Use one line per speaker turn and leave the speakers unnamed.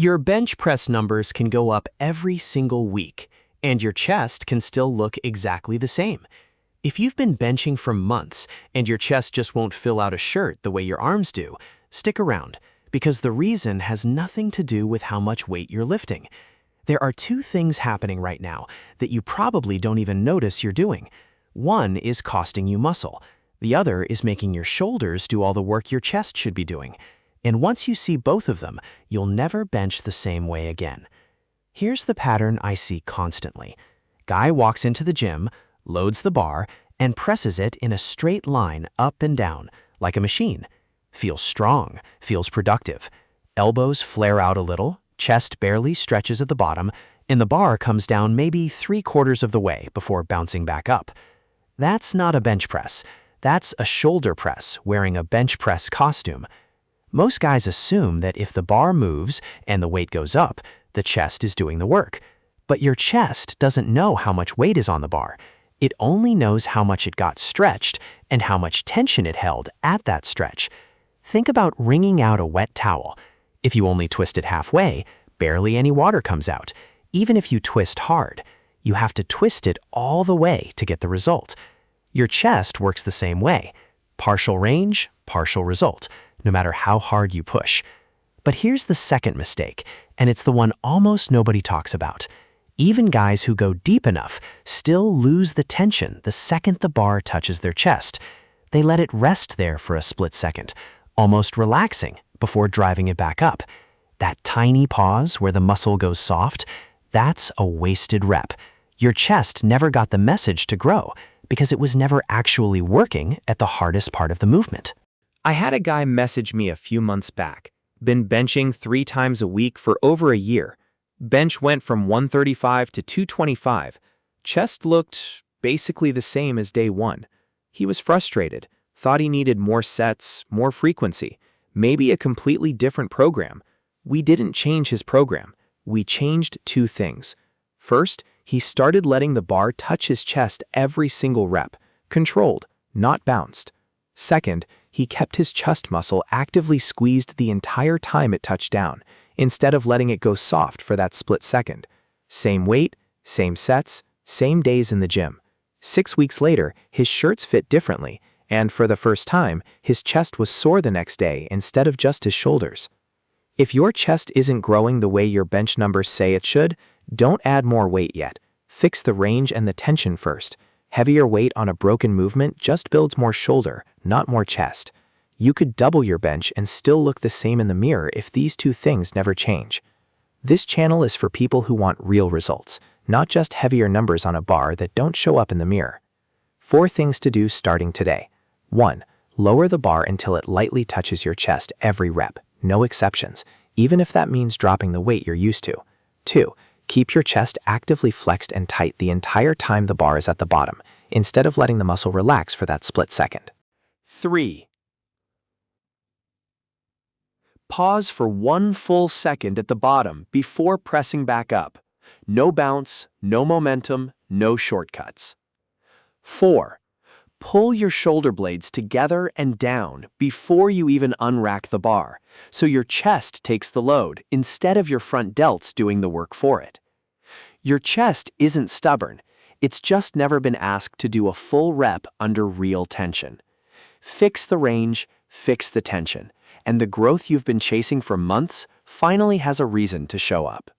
Your bench press numbers can go up every single week, and your chest can still look exactly the same. If you've been benching for months and your chest just won't fill out a shirt the way your arms do, stick around, because the reason has nothing to do with how much weight you're lifting. There are two things happening right now that you probably don't even notice you're doing. One is costing you muscle. The other is making your shoulders do all the work your chest should be doing. And once you see both of them, you'll never bench the same way again. Here's the pattern I see constantly. Guy walks into the gym, loads the bar, and presses it in a straight line up and down, like a machine. Feels strong, feels productive. Elbows flare out a little, chest barely stretches at the bottom, and the bar comes down maybe 3/4 of the way before bouncing back up. That's not a bench press. That's a shoulder press wearing a bench press costume. Most guys assume that if the bar moves and the weight goes up, the chest is doing the work. But your chest doesn't know how much weight is on the bar. It only knows how much it got stretched and how much tension it held at that stretch. Think about wringing out a wet towel. If you only twist it halfway, barely any water comes out. Even if you twist hard, you have to twist it all the way to get the result. Your chest works the same way. Partial range, partial result, no matter how hard you push. But here's the second mistake, and it's the one almost nobody talks about. Even guys who go deep enough still lose the tension the second the bar touches their chest. They let it rest there for a split second, almost relaxing before driving it back up. That tiny pause where the muscle goes soft, that's a wasted rep. Your chest never got the message to grow because it was never actually working at the hardest part of the movement.
I had a guy message me a few months back. Been benching 3 times a week for over a year. Bench went from 135 to 225. Chest looked basically the same as day one. He was frustrated, thought he needed more sets, more frequency, maybe a completely different program. We didn't change his program. We changed 2 things. First, he started letting the bar touch his chest every single rep, controlled, not bounced. Second, he kept his chest muscle actively squeezed the entire time it touched down, instead of letting it go soft for that split second. Same weight, same sets, same days in the gym. 6 weeks later, his shirts fit differently, and for the first time, his chest was sore the next day instead of just his shoulders. If your chest isn't growing the way your bench numbers say it should, don't add more weight yet. Fix the range and the tension first. Heavier weight on a broken movement just builds more shoulder, not more chest. You could double your bench and still look the same in the mirror if these 2 things never change. This channel is for people who want real results, not just heavier numbers on a bar that don't show up in the mirror. 4 things to do starting today. 1. Lower the bar until it lightly touches your chest every rep, no exceptions, even if that means dropping the weight you're used to. 2. Keep your chest actively flexed and tight the entire time the bar is at the bottom, instead of letting the muscle relax for that split second.
3. Pause for 1 full second at the bottom before pressing back up. No bounce, no momentum, no shortcuts. 4. Pull your shoulder blades together and down before you even unrack the bar, so your chest takes the load instead of your front delts doing the work for it. Your chest isn't stubborn, it's just never been asked to do a full rep under real tension. Fix the range, fix the tension, and the growth you've been chasing for months finally has a reason to show up.